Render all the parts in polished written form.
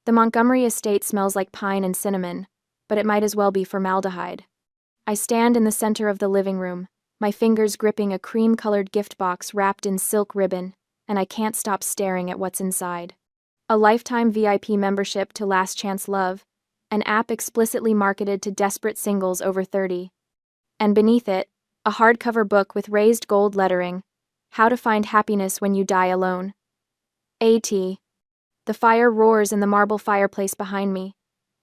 The Montgomery estate smells like pine and cinnamon, but it might as well be formaldehyde. I stand in the center of the living room, my fingers gripping a cream-colored gift box wrapped in silk ribbon, and I can't stop staring at what's inside. A lifetime VIP membership to Last Chance Love, an app explicitly marketed to desperate singles over 30. And beneath it, a hardcover book with raised gold lettering, How to Find Happiness When You Die Alone. A.T. The fire roars in the marble fireplace behind me.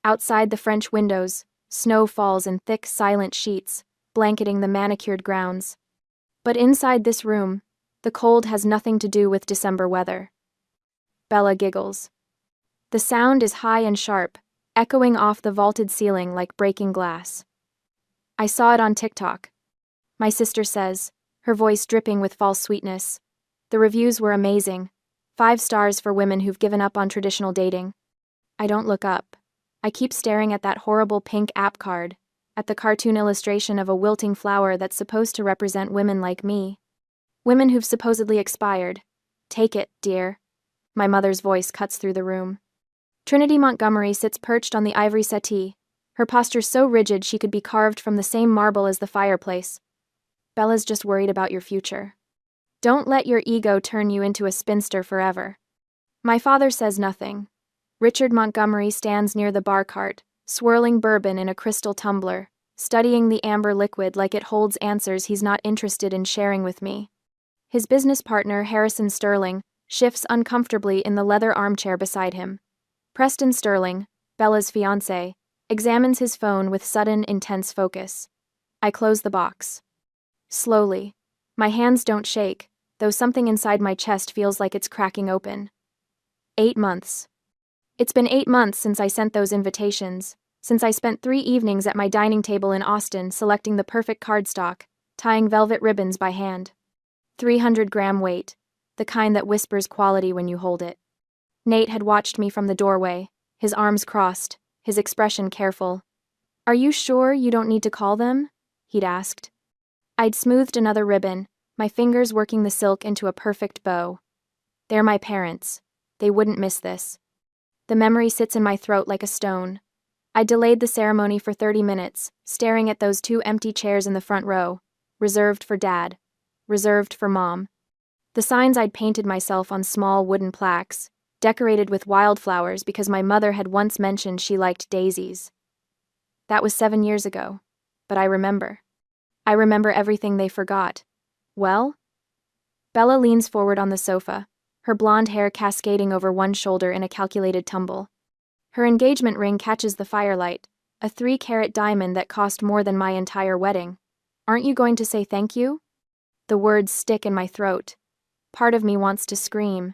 Outside the French windows, snow falls in thick, silent sheets, blanketing the manicured grounds. But inside this room, the cold has nothing to do with December weather. Bella giggles. The sound is high and sharp, echoing off the vaulted ceiling like breaking glass. I saw it on TikTok. My sister says, her voice dripping with false sweetness. The reviews were amazing. 5 stars for women who've given up on traditional dating. I don't look up. I keep staring at that horrible pink app card, at the cartoon illustration of a wilting flower that's supposed to represent women like me. Women who've supposedly expired. Take it, dear. My mother's voice cuts through the room. Trinity Montgomery sits perched on the ivory settee, her posture so rigid she could be carved from the same marble as the fireplace. Bella's just worried about your future. Don't let your ego turn you into a spinster forever. My father says nothing. Richard Montgomery stands near the bar cart, swirling bourbon in a crystal tumbler, studying the amber liquid like it holds answers he's not interested in sharing with me. His business partner, Harrison Sterling, shifts uncomfortably in the leather armchair beside him. Preston Sterling, Bella's fiancé, examines his phone with sudden, intense focus. I close the box. Slowly. My hands don't shake, though something inside my chest feels like it's cracking open. 8 months. It's been 8 months since I sent those invitations, since I spent 3 evenings at my dining table in Austin selecting the perfect cardstock, tying velvet ribbons by hand. 300-gram weight, the kind that whispers quality when you hold it. Nate had watched me from the doorway, his arms crossed, his expression careful. "Are you sure you don't need to call them?" he'd asked. I'd smoothed another ribbon, my fingers working the silk into a perfect bow. They're my parents. They wouldn't miss this. The memory sits in my throat like a stone. I delayed the ceremony for 30 minutes, staring at those 2 empty chairs in the front row, reserved for Dad, reserved for Mom. The signs I'd painted myself on small wooden plaques, decorated with wildflowers because my mother had once mentioned she liked daisies. That was 7 years ago, but I remember. I remember everything they forgot. Well? Bella leans forward on the sofa, her blonde hair cascading over one shoulder in a calculated tumble. Her engagement ring catches the firelight, a 3-carat diamond that cost more than my entire wedding. Aren't you going to say thank you? The words stick in my throat. Part of me wants to scream.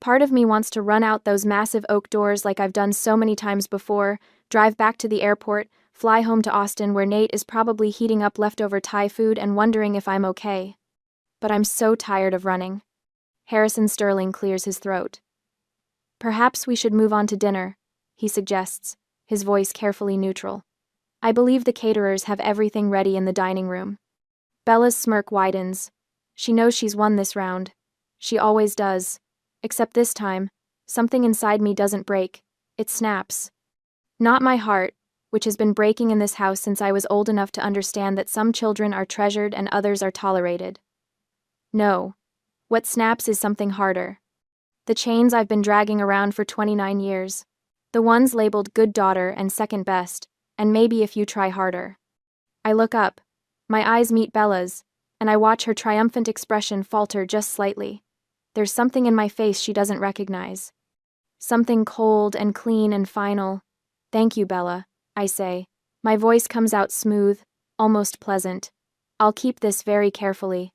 Part of me wants to run out those massive oak doors like I've done so many times before, drive back to the airport, fly home to Austin where Nate is probably heating up leftover Thai food and wondering if I'm okay. But I'm so tired of running. Harrison Sterling clears his throat. "Perhaps we should move on to dinner," he suggests, his voice carefully neutral. I believe the caterers have everything ready in the dining room. Bella's smirk widens. She knows she's won this round. She always does. Except this time, something inside me doesn't break. It snaps. Not my heart, which has been breaking in this house since I was old enough to understand that some children are treasured and others are tolerated. No. What snaps is something harder. The chains I've been dragging around for 29 years. The ones labeled good daughter and second best, and maybe if you try harder. I look up. My eyes meet Bella's, and I watch her triumphant expression falter just slightly. There's something in my face she doesn't recognize. Something cold and clean and final. "Thank you, Bella," I say. My voice comes out smooth, almost pleasant. I'll keep this very carefully.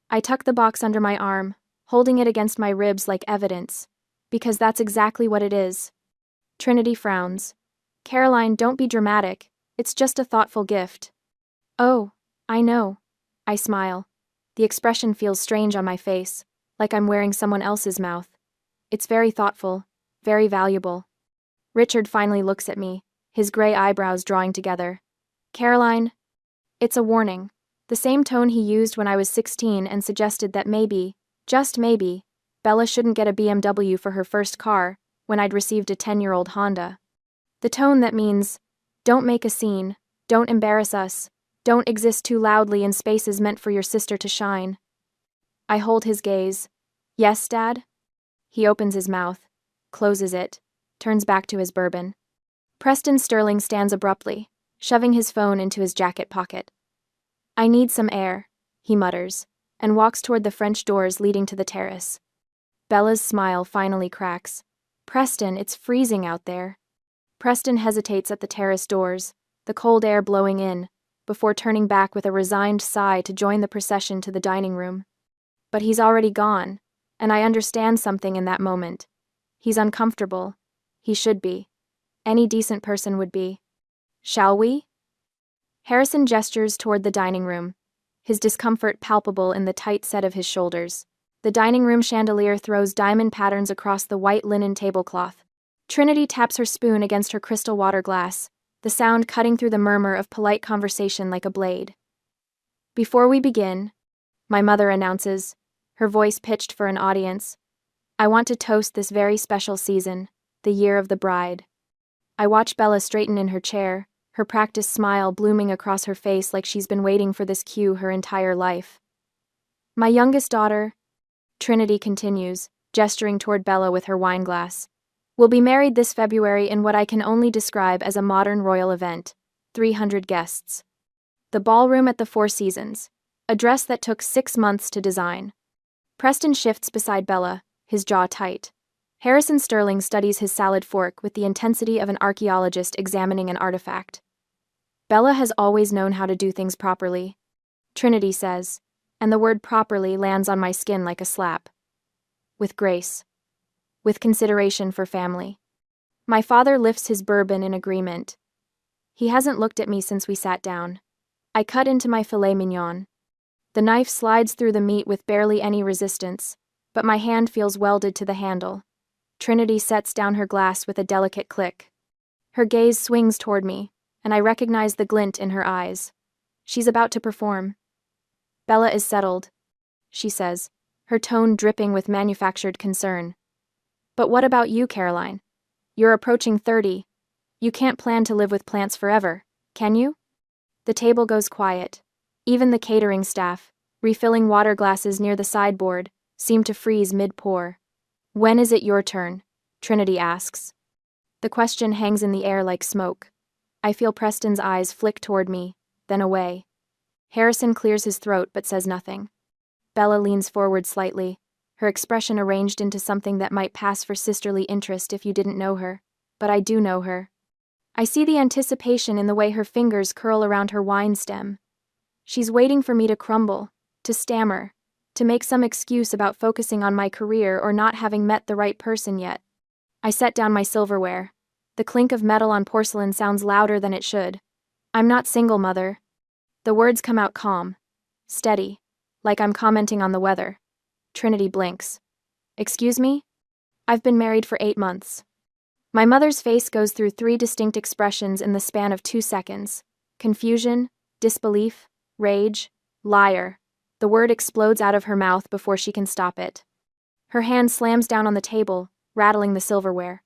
I tuck the box under my arm, holding it against my ribs like evidence, because that's exactly what it is. Trinity frowns. "Caroline, don't be dramatic. It's just a thoughtful gift." "Oh, I know." I smile. The expression feels strange on my face, like I'm wearing someone else's mouth. It's very thoughtful, very valuable. Richard finally looks at me, his gray eyebrows drawing together. "Caroline." It's a warning. The same tone he used when I was 16 and suggested that maybe, just maybe, Bella shouldn't get a BMW for her first car, when I'd received a 10-year-old Honda. The tone that means, don't make a scene, don't embarrass us, don't exist too loudly in spaces meant for your sister to shine. I hold his gaze. Yes, Dad? He opens his mouth, closes it, turns back to his bourbon. Preston Sterling stands abruptly, shoving his phone into his jacket pocket. I need some air, he mutters, and walks toward the French doors leading to the terrace. Bella's smile finally cracks. Preston, it's freezing out there. Preston hesitates at the terrace doors, the cold air blowing in, before turning back with a resigned sigh to join the procession to the dining room. But he's already gone, and I understand something in that moment. He's uncomfortable. He should be. Any decent person would be. Shall we? Harrison gestures toward the dining room, his discomfort palpable in the tight set of his shoulders. The dining room chandelier throws diamond patterns across the white linen tablecloth. Trinity taps her spoon against her crystal water glass, the sound cutting through the murmur of polite conversation like a blade. Before we begin, my mother announces, her voice pitched for an audience, I want to toast this very special season, the year of the bride. I watch Bella straighten in her chair, her practiced smile blooming across her face like she's been waiting for this cue her entire life. My youngest daughter, Trinity continues, gesturing toward Bella with her wine glass, will be married this February in what I can only describe as a modern royal event, 300 guests. The ballroom at the Four Seasons, a dress that took 6 months to design. Preston shifts beside Bella, his jaw tight. Harrison Sterling studies his salad fork with the intensity of an archaeologist examining an artifact. Bella has always known how to do things properly, Trinity says, and the word properly lands on my skin like a slap. With grace. With consideration for family. My father lifts his bourbon in agreement. He hasn't looked at me since we sat down. I cut into my filet mignon. The knife slides through the meat with barely any resistance, but my hand feels welded to the handle. Trinity sets down her glass with a delicate click. Her gaze swings toward me, and I recognize the glint in her eyes. She's about to perform. Bella is settled, she says, her tone dripping with manufactured concern. But what about you, Caroline? You're approaching 30. You can't plan to live with plants forever, can you? The table goes quiet. Even the catering staff, refilling water glasses near the sideboard, seem to freeze mid-pour. When is it your turn? Trinity asks. The question hangs in the air like smoke. I feel Preston's eyes flick toward me, then away. Harrison clears his throat but says nothing. Bella leans forward slightly, her expression arranged into something that might pass for sisterly interest if you didn't know her, but I do know her. I see the anticipation in the way her fingers curl around her wine stem. She's waiting for me to crumble, to stammer, to make some excuse about focusing on my career or not having met the right person yet. I set down my silverware. The clink of metal on porcelain sounds louder than it should. I'm not single, Mother. The words come out calm, steady, like I'm commenting on the weather. Trinity blinks. Excuse me? I've been married for 8 months. My mother's face goes through 3 distinct expressions in the span of 2 seconds. Confusion, disbelief, rage, liar. The word explodes out of her mouth before she can stop it. Her hand slams down on the table, rattling the silverware.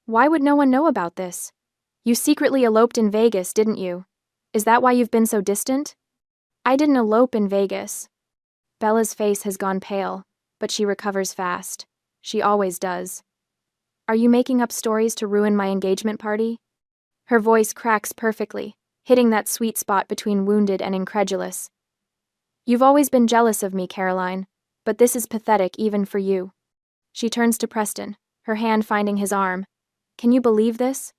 Why would no one know about this? You secretly eloped in Vegas, didn't you? Is that why you've been so distant? I didn't elope in Vegas. Bella's face has gone pale, but she recovers fast. She always does. Are you making up stories to ruin my engagement party? Her voice cracks perfectly, hitting that sweet spot between wounded and incredulous. You've always been jealous of me, Caroline, but this is pathetic even for you. She turns to Preston, her hand finding his arm. Can you believe this?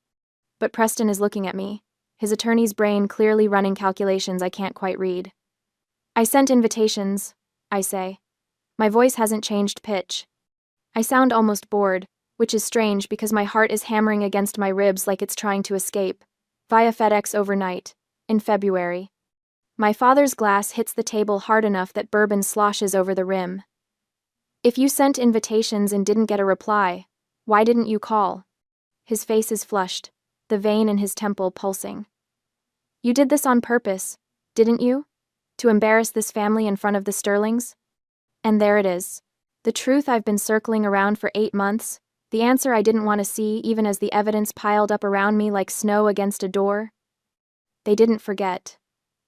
But Preston is looking at me, his attorney's brain clearly running calculations I can't quite read. I sent invitations, I say. My voice hasn't changed pitch. I sound almost bored, which is strange because my heart is hammering against my ribs like it's trying to escape. Via FedEx overnight, in February. My father's glass hits the table hard enough that bourbon sloshes over the rim. If you sent invitations and didn't get a reply, why didn't you call? His face is flushed, the vein in his temple pulsing. You did this on purpose, didn't you? To embarrass this family in front of the Sterlings? And there it is. The truth I've been circling around for 8 months, The answer I didn't want to see, even as the evidence piled up around me like snow against a door. They didn't forget.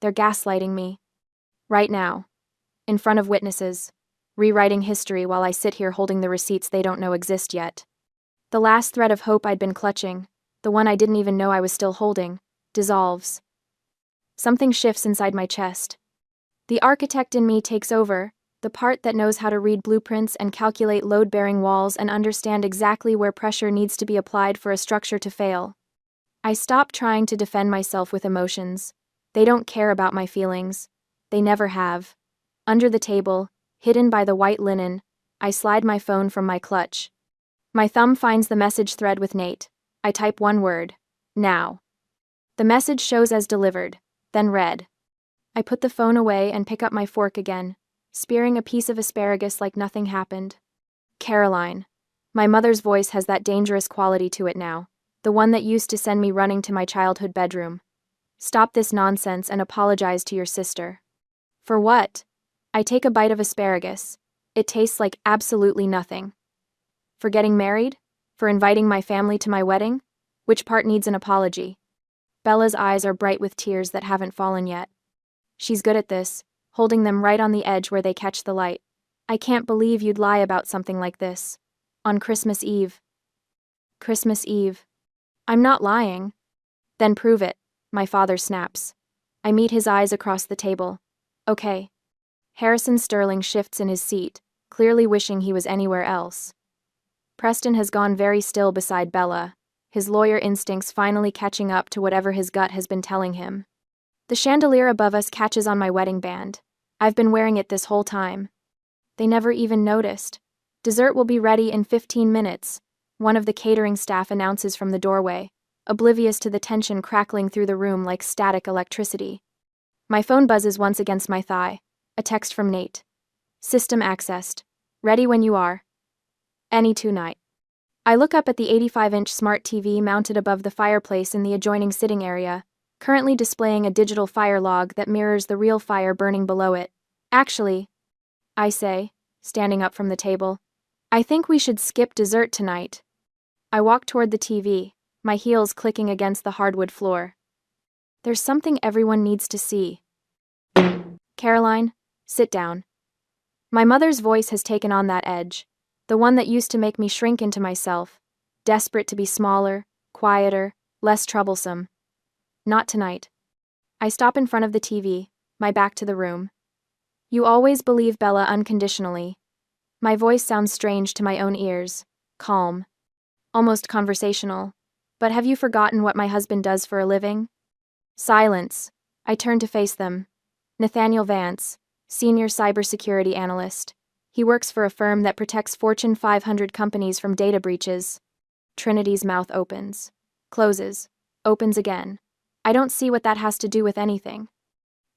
They're gaslighting me. Right now. In front of witnesses. Rewriting history while I sit here holding the receipts they don't know exist yet. The last thread of hope I'd been clutching, the one I didn't even know I was still holding, dissolves. Something shifts inside my chest. The architect in me takes over, the part that knows how to read blueprints and calculate load-bearing walls and understand exactly where pressure needs to be applied for a structure to fail. I stop trying to defend myself with emotions. They don't care about my feelings. They never have. Under the table, hidden by the white linen, I slide my phone from my clutch. My thumb finds the message thread with Nate. I type one word. Now. The message shows as delivered, then read. I put the phone away and pick up my fork again, spearing a piece of asparagus like nothing happened. Caroline. My mother's voice has that dangerous quality to it now, the one that used to send me running to my childhood bedroom. Stop this nonsense and apologize to your sister. For what? I take a bite of asparagus. It tastes like absolutely nothing. For getting married? For inviting my family to my wedding? Which part needs an apology? Bella's eyes are bright with tears that haven't fallen yet. She's good at this, holding them right on the edge where they catch the light. I can't believe you'd lie about something like this. On Christmas Eve. Christmas Eve. I'm not lying. Then prove it, my father snaps. I meet his eyes across the table. Okay. Harrison Sterling shifts in his seat, clearly wishing he was anywhere else. Preston has gone very still beside Bella, his lawyer instincts finally catching up to whatever his gut has been telling him. The chandelier above us catches on my wedding band. I've been wearing it this whole time. They never even noticed. Dessert will be ready in 15 minutes, one of the catering staff announces from the doorway, oblivious to the tension crackling through the room like static electricity. My phone buzzes once against my thigh. A text from Nate. System accessed. Ready when you are. Any tonight. I look up at the 85-inch smart TV mounted above the fireplace in the adjoining sitting area, currently displaying a digital fire log that mirrors the real fire burning below it. Actually, I say, standing up from the table, I think we should skip dessert tonight. I walk toward the TV, my heels clicking against the hardwood floor. There's something everyone needs to see. Caroline, sit down. My mother's voice has taken on that edge, the one that used to make me shrink into myself, desperate to be smaller, quieter, less troublesome. Not tonight. I stop in front of the TV, my back to the room. You always believe Bella unconditionally. My voice sounds strange to my own ears, calm, almost conversational. But have you forgotten what my husband does for a living? Silence. I turn to face them. Nathaniel Vance, senior cybersecurity analyst. He works for a firm that protects Fortune 500 companies from data breaches. Trinity's mouth opens, closes, opens again. I don't see what that has to do with anything.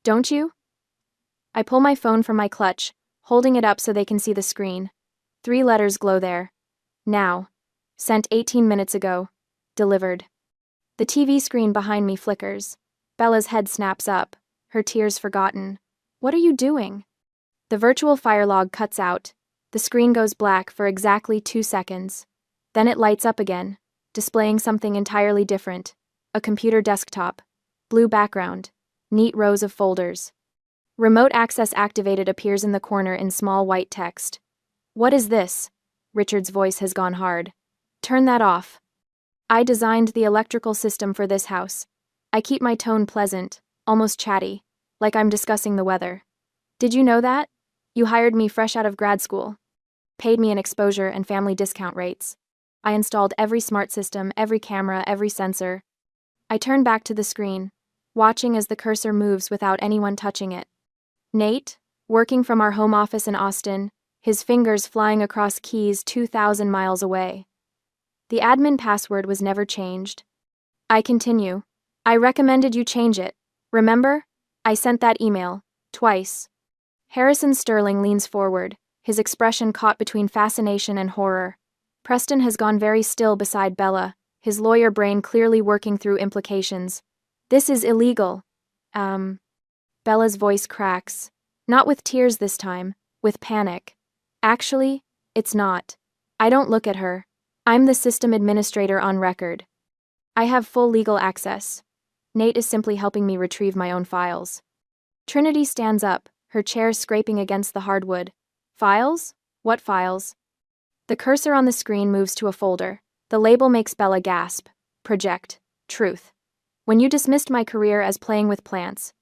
Don't you? I pull my phone from my clutch, holding it up so they can see the screen. 3 letters glow there. Now. Sent 18 minutes ago. Delivered. The TV screen behind me flickers. Bella's head snaps up, her tears forgotten. What are you doing? The virtual fire log cuts out. The screen goes black for exactly 2 seconds. Then it lights up again, displaying something entirely different. A computer desktop. Blue background. Neat rows of folders. Remote access activated appears in the corner in small white text. What is this? Richard's voice has gone hard. Turn that off. I designed the electrical system for this house. I keep my tone pleasant, almost chatty, like I'm discussing the weather. Did you know that? You hired me fresh out of grad school. Paid me an exposure and family discount rates. I installed every smart system, every camera, every sensor. I turn back to the screen, watching as the cursor moves without anyone touching it. Nate, working from our home office in Austin, his fingers flying across keys 2,000 miles away. The admin password was never changed. I continue. I recommended you change it. Remember? I sent that email. Twice. Harrison Sterling leans forward, his expression caught between fascination and horror. Preston has gone very still beside Bella, his lawyer brain clearly working through implications. This is illegal. Bella's voice cracks. Not with tears this time, with panic. Actually, it's not. I don't look at her. I'm the system administrator on record. I have full legal access. Nate is simply helping me retrieve my own files. Trinity stands up, her chair scraping against the hardwood. Files? What files? The cursor on the screen moves to a folder. The label makes Bella gasp. Project. Truth. When you dismissed my career as playing with plants.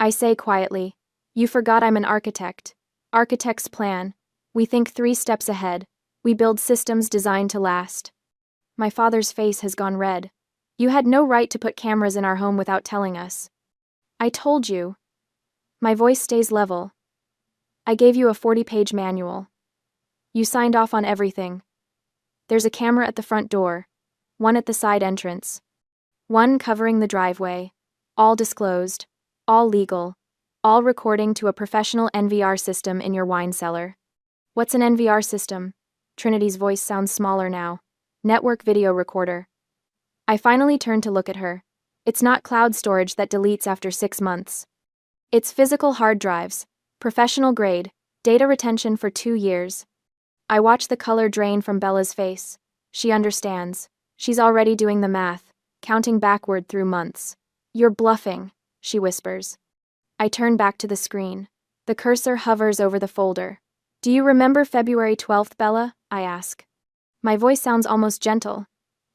I say quietly, you forgot I'm an architect. Architects plan. We think 3 steps ahead. We build systems designed to last. My father's face has gone red. You had no right to put cameras in our home without telling us. I told you. My voice stays level. I gave you a 40-page manual. You signed off on everything. There's a camera at the front door, one at the side entrance, one covering the driveway, all disclosed, all legal, all recording to a professional NVR system in your wine cellar. What's an NVR system? Trinity's voice sounds smaller now. Network video recorder. I finally turn to look at her. It's not cloud storage that deletes after 6 months. It's physical hard drives, professional grade, data retention for 2 years. I watch the color drain from Bella's face. She understands. She's already doing the math, counting backward through months. You're bluffing, she whispers. I turn back to the screen. The cursor hovers over the folder. Do you remember February 12th, Bella? I ask. My voice sounds almost gentle.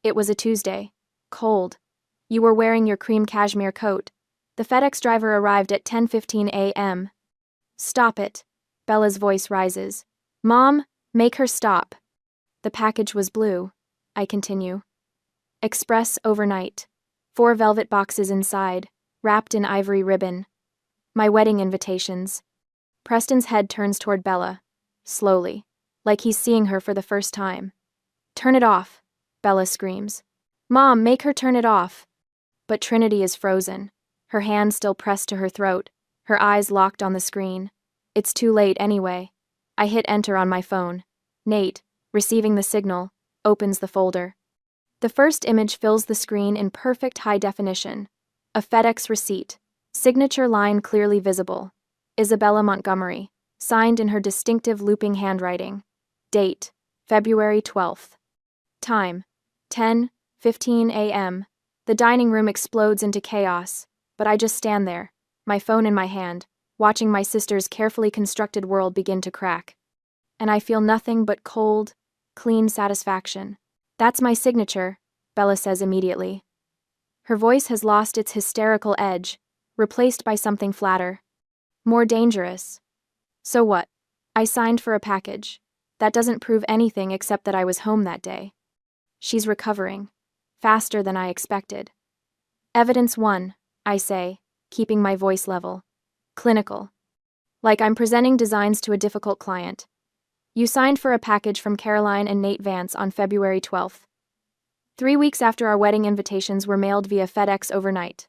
It was a Tuesday. Cold. You were wearing your cream cashmere coat. The FedEx driver arrived at 10:15 a.m. Stop it. Bella's voice rises. Mom, make her stop. The package was blue. I continue. Express overnight. 4 velvet boxes inside, wrapped in ivory ribbon. My wedding invitations. Preston's head turns toward Bella, slowly, like he's seeing her for the first time. Turn it off, Bella screams. Mom, make her turn it off. But Trinity is frozen, her hand still pressed to her throat, her eyes locked on the screen. It's too late anyway. I hit enter on my phone. Nate, receiving the signal, opens the folder. The first image fills the screen in perfect high definition. A FedEx receipt, signature line clearly visible. Isabella Montgomery, signed in her distinctive looping handwriting. Date, February 12th. Time, 10:15 a.m. The dining room explodes into chaos, but I just stand there, my phone in my hand, watching my sister's carefully constructed world begin to crack. And I feel nothing but cold, clean satisfaction. That's my signature, Bella says immediately. Her voice has lost its hysterical edge, replaced by something flatter. More dangerous. So what? I signed for a package. That doesn't prove anything except that I was home that day. She's recovering. Faster than I expected. Evidence 1, I say, keeping my voice level. Clinical. Like I'm presenting designs to a difficult client. You signed for a package from Caroline and Nate Vance on February 12th. 3 weeks after our wedding invitations were mailed via FedEx overnight.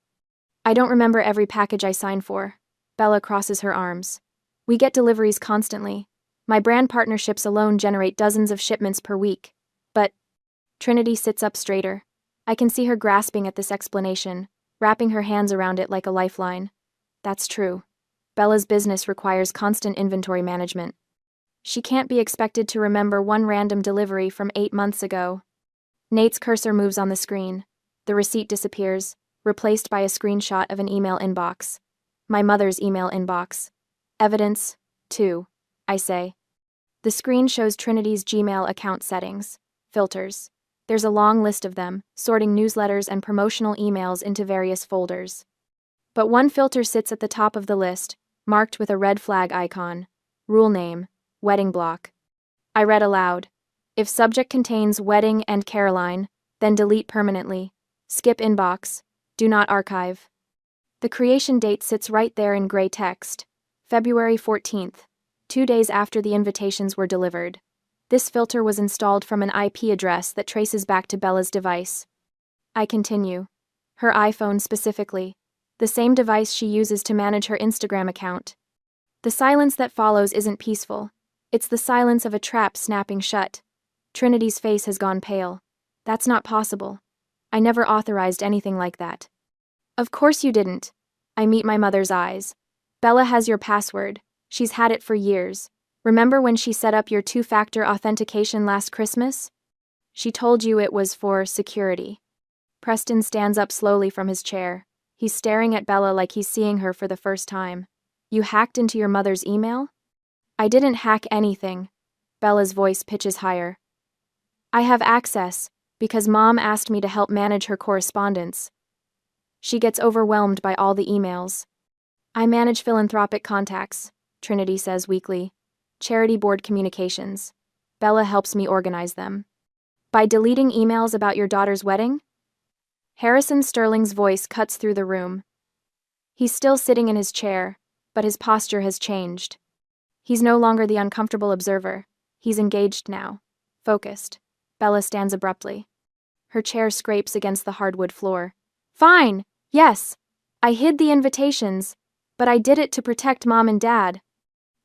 I don't remember every package I signed for. Bella crosses her arms. We get deliveries constantly. My brand partnerships alone generate dozens of shipments per week. But Trinity sits up straighter. I can see her grasping at this explanation, wrapping her hands around it like a lifeline. That's true. Bella's business requires constant inventory management. She can't be expected to remember one random delivery from 8 months ago. Nate's cursor moves on the screen. The receipt disappears, replaced by a screenshot of an email inbox. My mother's email inbox. Evidence 2, I say. The screen shows Trinity's Gmail account settings. Filters. There's a long list of them, sorting newsletters and promotional emails into various folders. But one filter sits at the top of the list, marked with a red flag icon. Rule name, wedding block. I read aloud. If subject contains wedding and Caroline, then delete permanently. Skip inbox. Do not archive. The creation date sits right there in gray text. February 14th, 2 days after the invitations were delivered. This filter was installed from an IP address that traces back to Bella's device. I continue. Her iPhone specifically. The same device she uses to manage her Instagram account. The silence that follows isn't peaceful. It's the silence of a trap snapping shut. Trinity's face has gone pale. That's not possible. I never authorized anything like that. Of course you didn't. I meet my mother's eyes. Bella has your password. She's had it for years. Remember when she set up your 2-factor authentication last Christmas? She told you it was for security. Preston stands up slowly from his chair. He's staring at Bella like he's seeing her for the first time. You hacked into your mother's email? I didn't hack anything. Bella's voice pitches higher. I have access, because Mom asked me to help manage her correspondence. She gets overwhelmed by all the emails. I manage philanthropic contacts, Trinity says weakly. Charity board communications. Bella helps me organize them. By deleting emails about your daughter's wedding? Harrison Sterling's voice cuts through the room. He's still sitting in his chair, but his posture has changed. He's no longer the uncomfortable observer. He's engaged now. Focused. Bella stands abruptly. Her chair scrapes against the hardwood floor. Fine, yes. I hid the invitations, but I did it to protect Mom and Dad.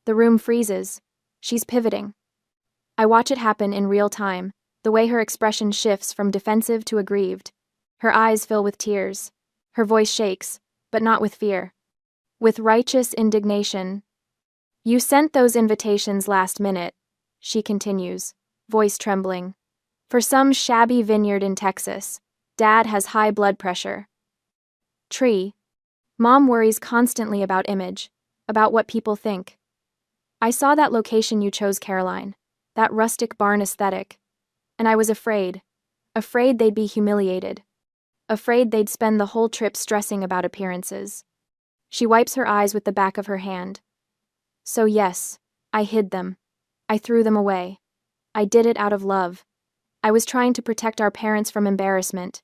The room freezes. She's pivoting. I watch it happen in real time, the way her expression shifts from defensive to aggrieved. Her eyes fill with tears. Her voice shakes, but not with fear. With righteous indignation. You sent those invitations last minute, she continues, voice trembling. For some shabby vineyard in Texas. Dad has high blood pressure. Tree. Mom worries constantly about image, about what people think. I saw that location you chose, Caroline, that rustic barn aesthetic, and I was afraid they'd be humiliated, afraid they'd spend the whole trip stressing about appearances. She wipes her eyes with the back of her hand. So yes, I hid them. I threw them away. I did it out of love. I was trying to protect our parents from embarrassment.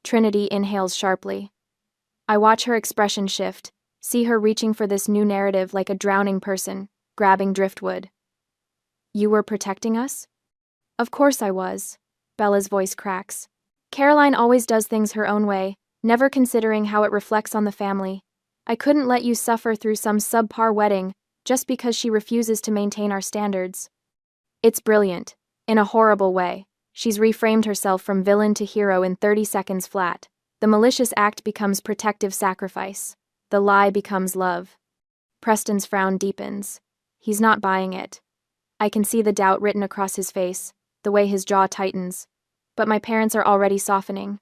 Trinity inhales sharply. I watch her expression shift, see her reaching for this new narrative like a drowning person, grabbing driftwood. You were protecting us? Of course I was. Bella's voice cracks. Caroline always does things her own way, never considering how it reflects on the family. I couldn't let you suffer through some subpar wedding just because she refuses to maintain our standards. It's brilliant, in a horrible way. She's reframed herself from villain to hero in 30 seconds flat. The malicious act becomes protective sacrifice. The lie becomes love. Preston's frown deepens. He's not buying it. I can see the doubt written across his face, the way his jaw tightens. But my parents are already softening.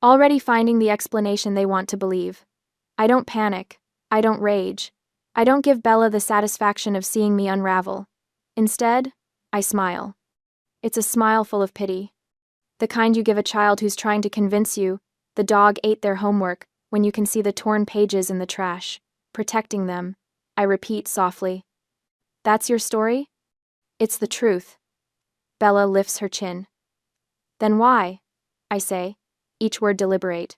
Already finding the explanation they want to believe. I don't panic. I don't rage. I don't give Bella the satisfaction of seeing me unravel. Instead, I smile. It's a smile full of pity. The kind you give a child who's trying to convince you the dog ate their homework when you can see the torn pages in the trash. Protecting them, I repeat softly. That's your story? It's the truth. Bella lifts her chin. Then why? I say, each word deliberate.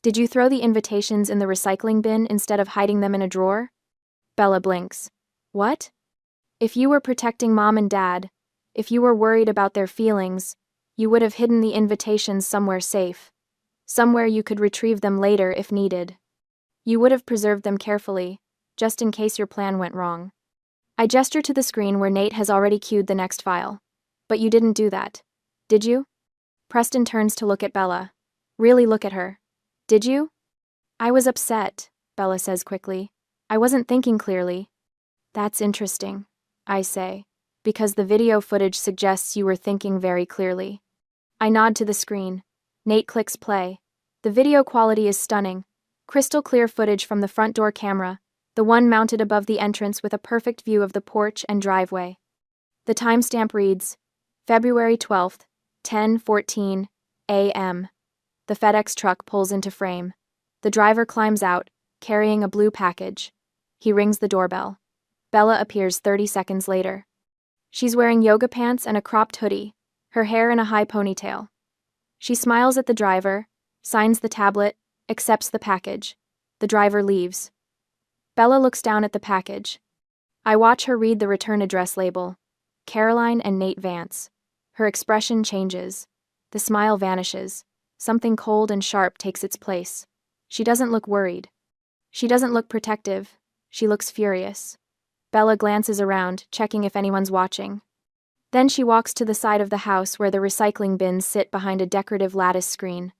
Did you throw the invitations in the recycling bin instead of hiding them in a drawer? Bella blinks. What? If you were protecting Mom and Dad, if you were worried about their feelings, you would have hidden the invitations somewhere safe. Somewhere you could retrieve them later if needed. You would have preserved them carefully, just in case your plan went wrong. I gesture to the screen where Nate has already queued the next file. But you didn't do that, did you? Preston turns to look at Bella. Really look at her. Did you? I was upset, Bella says quickly. I wasn't thinking clearly. That's interesting, I say, because the video footage suggests you were thinking very clearly. I nod to the screen. Nate clicks play. The video quality is stunning. Crystal clear footage from the front door camera, the one mounted above the entrance with a perfect view of the porch and driveway. The timestamp reads, February 12th, 10:14 a.m. The FedEx truck pulls into frame. The driver climbs out, carrying a blue package. He rings the doorbell. Bella appears 30 seconds later. She's wearing yoga pants and a cropped hoodie, her hair in a high ponytail. She smiles at the driver, signs the tablet, accepts the package. The driver leaves. Bella looks down at the package. I watch her read the return address label. Caroline and Nate Vance. Her expression changes. The smile vanishes. Something cold and sharp takes its place. She doesn't look worried. She doesn't look protective. She looks furious. Bella glances around, checking if anyone's watching. Then she walks to the side of the house where the recycling bins sit behind a decorative lattice screen.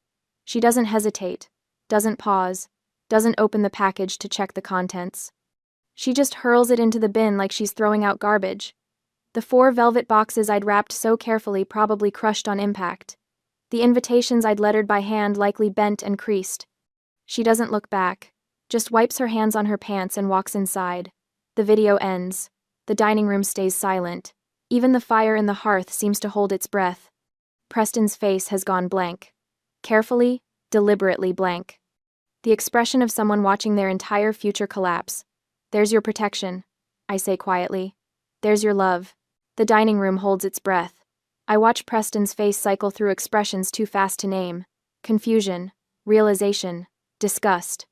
She doesn't hesitate, doesn't pause, doesn't open the package to check the contents. She just hurls it into the bin like she's throwing out garbage. The 4 velvet boxes I'd wrapped so carefully probably crushed on impact. The invitations I'd lettered by hand likely bent and creased. She doesn't look back, just wipes her hands on her pants and walks inside. The video ends. The dining room stays silent. Even the fire in the hearth seems to hold its breath. Preston's face has gone blank. Carefully, deliberately blank. The expression of someone watching their entire future collapse. There's your protection, I say quietly. There's your love. The dining room holds its breath. I watch Preston's face cycle through expressions too fast to name. Confusion, realization, disgust.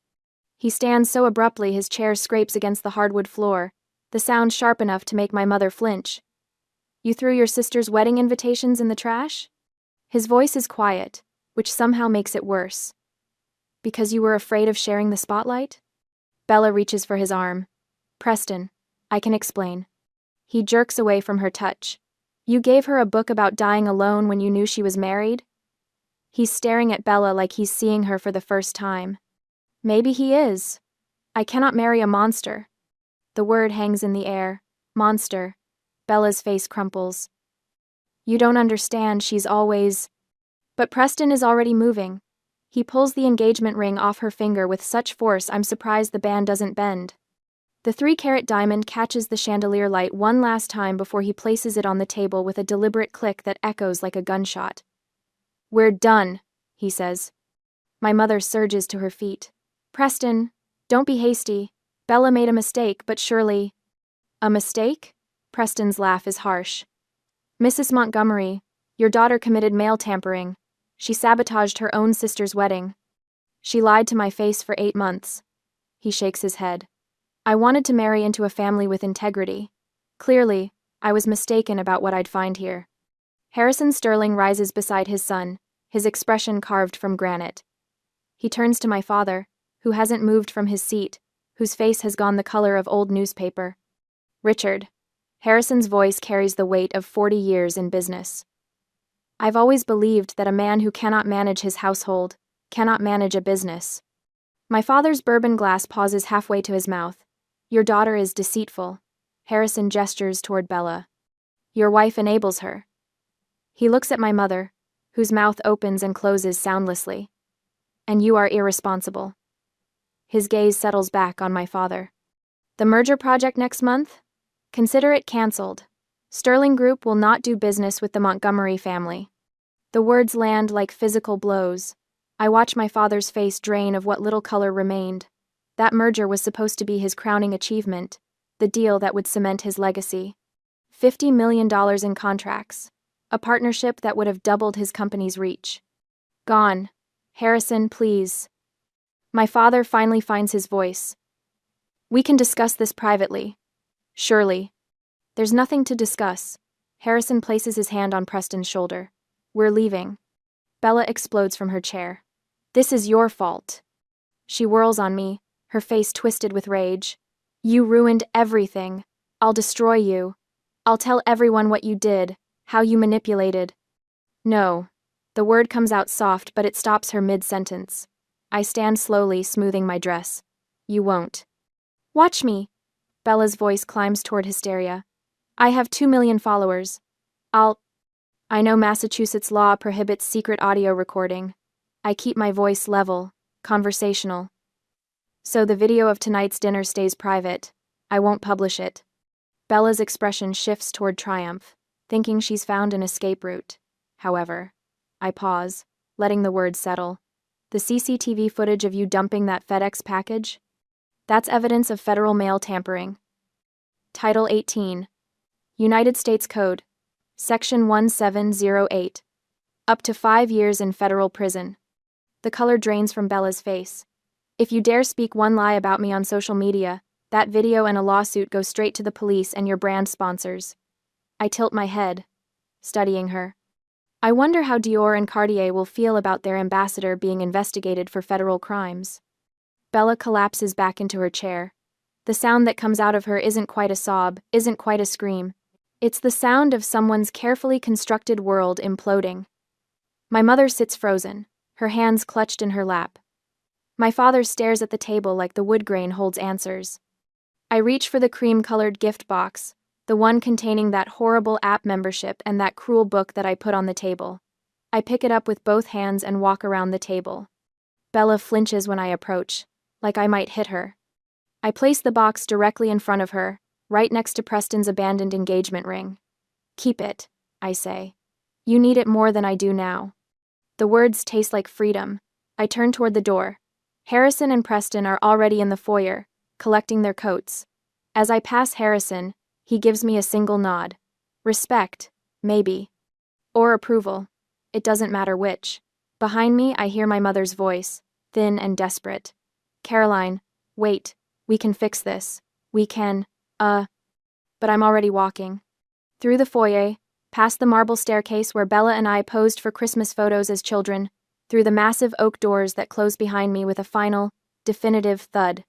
He stands so abruptly his chair scrapes against the hardwood floor, the sound sharp enough to make my mother flinch. You threw your sister's wedding invitations in the trash? His voice is quiet, which somehow makes it worse. Because you were afraid of sharing the spotlight? Bella reaches for his arm. Preston, I can explain. He jerks away from her touch. You gave her a book about dying alone when you knew she was married? He's staring at Bella like he's seeing her for the first time. Maybe he is. I cannot marry a monster. The word hangs in the air. Monster. Bella's face crumples. You don't understand, she's always... But Preston is already moving. He pulls the engagement ring off her finger with such force I'm surprised the band doesn't bend. The 3-carat diamond catches the chandelier light one last time before he places it on the table with a deliberate click that echoes like a gunshot. We're done, he says. My mother surges to her feet. Preston, don't be hasty. Bella made a mistake, but surely... A mistake? Preston's laugh is harsh. Mrs. Montgomery, your daughter committed mail tampering. She sabotaged her own sister's wedding. She lied to my face for 8 months. He shakes his head. I wanted to marry into a family with integrity. Clearly, I was mistaken about what I'd find here. Harrison Sterling rises beside his son, his expression carved from granite. He turns to my father, who hasn't moved from his seat, whose face has gone the color of old newspaper. Richard. Harrison's voice carries the weight of 40 years in business. I've always believed that a man who cannot manage his household cannot manage a business. My father's bourbon glass pauses halfway to his mouth. Your daughter is deceitful. Harrison gestures toward Bella. Your wife enables her. He looks at my mother, whose mouth opens and closes soundlessly. And you are irresponsible. His gaze settles back on my father. The merger project next month? Consider it cancelled. Sterling Group will not do business with the Montgomery family. The words land like physical blows. I watch my father's face drain of what little color remained. That merger was supposed to be his crowning achievement, the deal that would cement his legacy. $50 million in contracts. A partnership that would have doubled his company's reach. Gone. Harrison, please. My father finally finds his voice. We can discuss this privately. Surely. There's nothing to discuss. Harrison places his hand on Preston's shoulder. We're leaving. Bella explodes from her chair. This is your fault. She whirls on me, her face twisted with rage. You ruined everything. I'll destroy you. I'll tell everyone what you did, how you manipulated. No. The word comes out soft, but it stops her mid-sentence. I stand slowly, smoothing my dress. You won't. Watch me. Bella's voice climbs toward hysteria. I have 2 million followers. I know Massachusetts law prohibits secret audio recording. I keep my voice level, conversational. So the video of tonight's dinner stays private. I won't publish it. Bella's expression shifts toward triumph, thinking she's found an escape route. However, I pause, letting the words settle. The CCTV footage of you dumping that FedEx package? That's evidence of federal mail tampering. Title 18. United States Code. Section 1708. Up to 5 years in federal prison. The color drains from Bella's face. If you dare speak one lie about me on social media, that video and a lawsuit go straight to the police and your brand sponsors. I tilt my head, studying her. I wonder how Dior and Cartier will feel about their ambassador being investigated for federal crimes. Bella collapses back into her chair. The sound that comes out of her isn't quite a sob, isn't quite a scream. It's the sound of someone's carefully constructed world imploding. My mother sits frozen, her hands clutched in her lap. My father stares at the table like the wood grain holds answers. I reach for the cream-colored gift box, The one containing that horrible app membership and that cruel book that I put on the table. I pick it up with both hands and walk around the table. Bella flinches when I approach, like I might hit her. I place the box directly in front of her, right next to Preston's abandoned engagement ring. Keep it, I say. You need it more than I do now. The words taste like freedom. I turn toward the door. Harrison and Preston are already in the foyer, collecting their coats. As I pass Harrison, he gives me a single nod. Respect, maybe. Or approval. It doesn't matter which. Behind me, I hear my mother's voice, thin and desperate. Caroline, wait, we can fix this. We can, But I'm already walking. Through the foyer, past the marble staircase where Bella and I posed for Christmas photos as children, through the massive oak doors that close behind me with a final, definitive thud.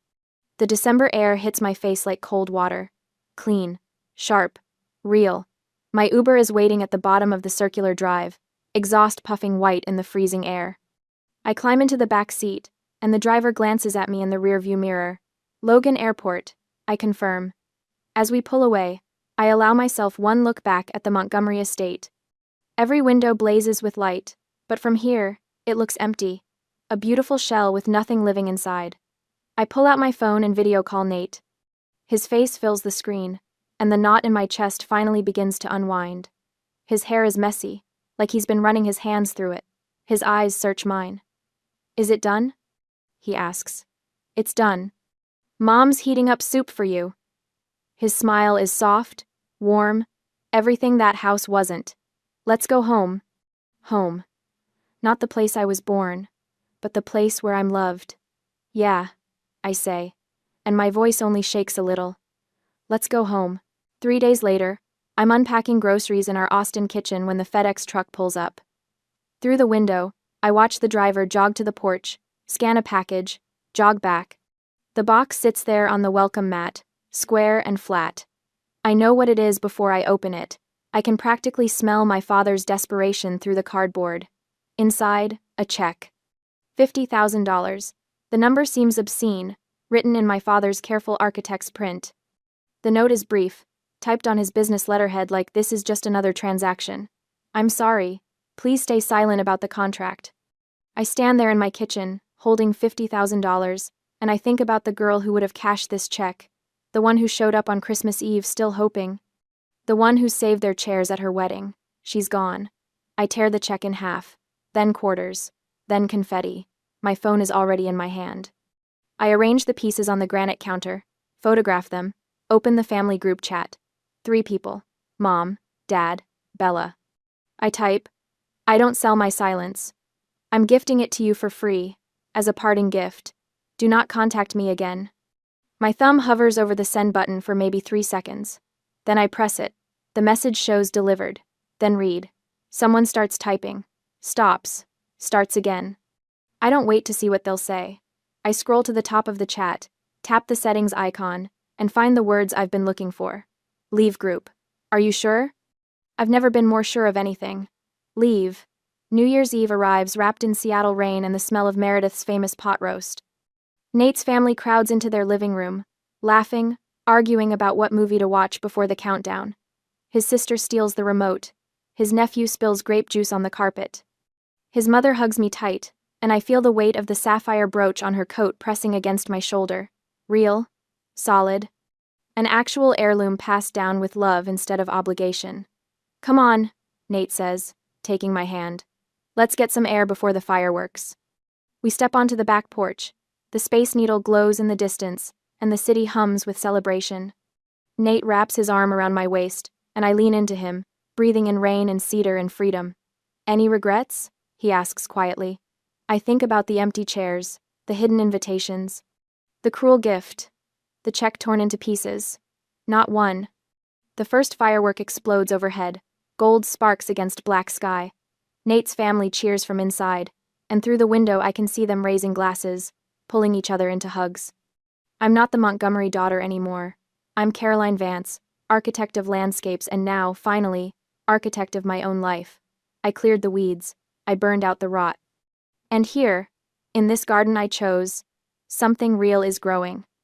The December air hits my face like cold water. Clean, sharp, real. My Uber is waiting at the bottom of the circular drive, exhaust puffing white in the freezing air. I climb into the back seat, and the driver glances at me in the rearview mirror. Logan Airport, I confirm. As we pull away, I allow myself one look back at the Montgomery estate. Every window blazes with light, but from here, it looks empty. A beautiful shell with nothing living inside. I pull out my phone and video call Nate. His face fills the screen, and the knot in my chest finally begins to unwind. His hair is messy, like he's been running his hands through it. His eyes search mine. Is it done? He asks. It's done. Mom's heating up soup for you. His smile is soft, warm, everything that house wasn't. Let's go home. Home. Not the place I was born, but the place where I'm loved. Yeah, I say, and my voice only shakes a little. Let's go home. 3 days later, I'm unpacking groceries in our Austin kitchen when the FedEx truck pulls up. Through the window, I watch the driver jog to the porch, scan a package, jog back. The box sits there on the welcome mat, square and flat. I know what it is before I open it. I can practically smell my father's desperation through the cardboard. Inside, a check. $50,000. The number seems obscene, written in my father's careful architect's print. The note is brief, typed on his business letterhead like this is just another transaction. I'm sorry. Please stay silent about the contract. I stand there in my kitchen, holding $50,000, and I think about the girl who would have cashed this check, the one who showed up on Christmas Eve still hoping, the one who saved their chairs at her wedding. She's gone. I tear the check in half, then quarters, then confetti. My phone is already in my hand. I arrange the pieces on the granite counter, photograph them, open the family group chat. 3 people. Mom, Dad, Bella. I type, I don't sell my silence. I'm gifting it to you for free, as a parting gift. Do not contact me again. My thumb hovers over the send button for maybe 3 seconds. Then I press it. The message shows delivered. Then read. Someone starts typing. Stops. Starts again. I don't wait to see what they'll say. I scroll to the top of the chat, tap the settings icon, and find the words I've been looking for. Leave group. Are you sure? I've never been more sure of anything. Leave. New Year's Eve arrives wrapped in Seattle rain and the smell of Meredith's famous pot roast. Nate's family crowds into their living room, laughing, arguing about what movie to watch before the countdown. His sister steals the remote. His nephew spills grape juice on the carpet. His mother hugs me tight, and I feel the weight of the sapphire brooch on her coat pressing against my shoulder. Real. Solid. An actual heirloom passed down with love instead of obligation. Come on, Nate says, taking my hand. Let's get some air before the fireworks. We step onto the back porch. The Space Needle glows in the distance, and the city hums with celebration. Nate wraps his arm around my waist, and I lean into him, breathing in rain and cedar and freedom. Any regrets? He asks quietly. I think about the empty chairs, the hidden invitations, the cruel gift, the check torn into pieces. Not one. The first firework explodes overhead, gold sparks against black sky. Nate's family cheers from inside, and through the window I can see them raising glasses, pulling each other into hugs. I'm not the Montgomery daughter anymore. I'm Caroline Vance, architect of landscapes and now, finally, architect of my own life. I cleared the weeds. I burned out the rot. And here, in this garden I chose, something real is growing.